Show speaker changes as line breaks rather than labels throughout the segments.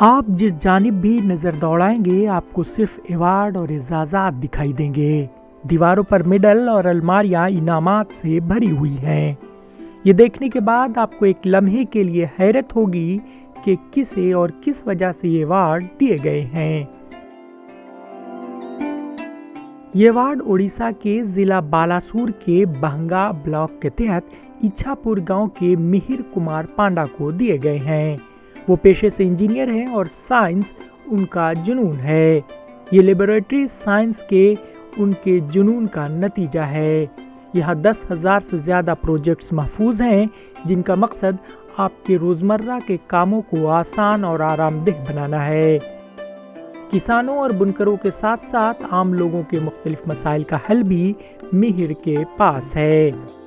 आप जिस जानिब भी नज़र दौड़ाएंगे आपको सिर्फ अवार्ड और एजाज़ात दिखाई देंगे। दीवारों पर मेडल और अलमारियां इनामात से भरी हुई हैं। ये देखने के बाद आपको एक लम्हे के लिए हैरत होगी कि किसे और किस वजह से ये अवार्ड दिए गए हैं। ये अवार्ड उड़ीसा के जिला बालासुर के बहंगा ब्लॉक के तहत इच्छापुर गांव के मिहिर कुमार पांडा को दिए गए हैं। वो पेशे से इंजीनियर हैं और साइंस उनका जुनून है। ये लेबोरेटरी साइंस के उनके जुनून का नतीजा है। यहाँ 10,000 से ज़्यादा प्रोजेक्ट्स महफूज हैं जिनका मकसद आपके रोज़मर्रा के कामों को आसान और आरामदेह बनाना है। किसानों और बुनकरों के साथ साथ आम लोगों के मुख्तलिफ मसाइल का हल भी मिहिर के पास है।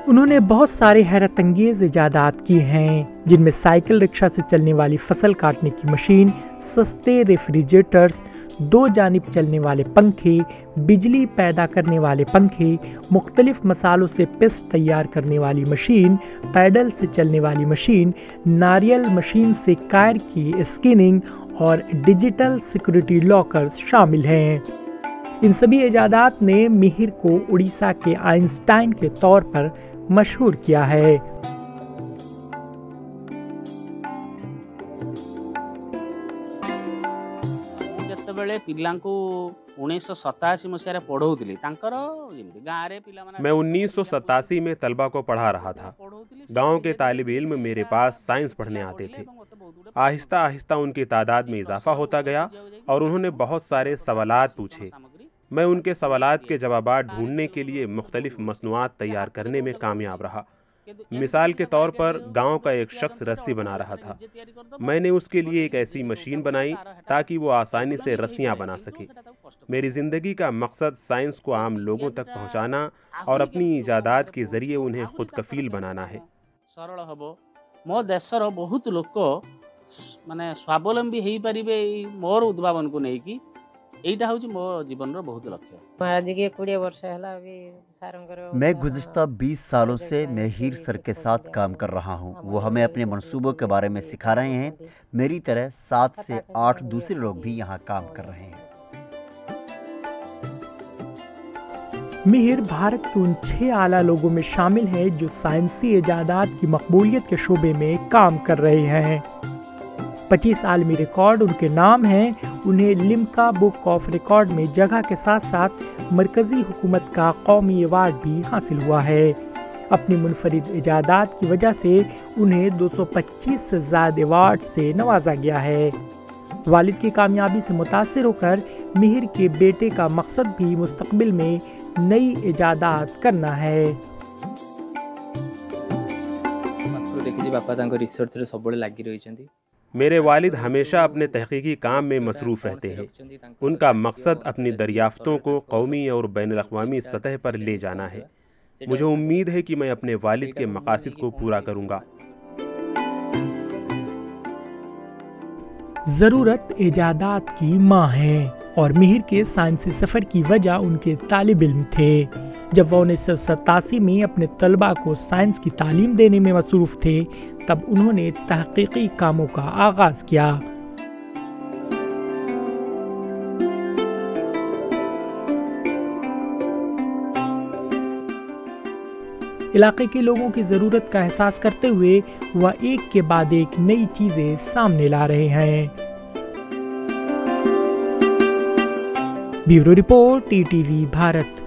उन्होंने बहुत सारे हैरत अंगेज इजादात किए हैं जिनमें साइकिल रिक्शा से चलने वाली फसल काटने की मशीन, सस्ते रेफ्रिजरेटर्स, 2 जानिब चलने वाले पंखे, बिजली पैदा करने वाले पंखे, मुख्तलिफ मसालों से पेस्ट तैयार करने वाली मशीन, पैडल से चलने वाली मशीन, नारियल मशीन से कायर की स्किनिंग और डिजिटल सिक्योरिटी लॉकर्स शामिल हैं। इन सभी इजादात ने मिहिर को उड़ीसा के आइंस्टाइन के तौर पर मशहूर किया है।
मैं 1987 में तलबा को पढ़ा रहा था। गांव के तालिब इल्म मेरे पास साइंस पढ़ने आते थे। आहिस्ता आहिस्ता उनकी तादाद में इजाफा होता गया और उन्होंने बहुत सारे सवालात पूछे। मैं उनके सवालात के जवाबात ढूंढने के लिए मुख्तलिफ मसनूआत तैयार करने में कामयाब रहा। मिसाल के तौर पर गांव का एक शख्स रस्सी बना रहा था। मैंने उसके लिए एक ऐसी मशीन बनाई ताकि वो आसानी से रस्सियां बना सके। मेरी ज़िंदगी का मकसद साइंस को आम लोगों तक पहुंचाना और अपनी इजादात के जरिए उन्हें खुद कफील बनाना है।
सरल हबो मो देशर बहुत लोक माने स्वावलंबी हेई परिबे मोर उद्भावन को नहीं कि एटा होची मो जीवन रो बहुत लक्ष्य।
महाराज के 20 वर्ष हला अभी सारंगर। मैं गुज़िश्ता 20 सालों से मिहिर सर के साथ काम कर रहा हूं। वो हमें अपने मंसूबों के बारे में सिखा रहे हैं। मेरी तरह 7 से 8 दूसरे लोग भी यहां काम कर रहे हैं।
मिहिर भारत के उन 6 आला लोगों में शामिल हैं जो साइंसी इजादात की मकबूलियत के शोबे में काम कर रहे हैं। 25 आलमी रिकॉर्ड उनके नाम हैं। उन्हें लिम्का बुक ऑफ रिकॉर्ड में जगह के साथ साथ मरकजी हुकूमत का कौमी अवार्ड भी हासिल हुआ है। अपनी मुनफरिद इजादात की वजह से उन्हें 225 से ज़्यादा अवार्ड से नवाजा गया है। वालिद की कामयाबी से मुतासिर होकर मिहिर के बेटे का मकसद भी मुस्तकबिल में नई इजादात करना है।
मेरे वालिद हमेशा अपने तहकीकी काम में मसरूफ़ रहते हैं। उनका मकसद अपनी दरियाफ्तों को कौमी और बैनुल अक़वामी सतह पर ले जाना है। मुझे उम्मीद है कि मैं अपने वालिद के मकासद को पूरा करूँगा।
ज़रूरत इजादात की माँ है और मिहिर के साइंसी सफ़र की वजह उनके तालिब इल्म थे। जब वह 1987 में अपने तलबा को साइंस की तालीम देने में मसरूफ़ थे तब उन्होंने तहकीकी कामों का आगाज़ किया। इलाके के लोगों की ज़रूरत का एहसास करते हुए वह एक के बाद एक नई चीज़ें सामने ला रहे हैं। Bureau report, TTV Bharat.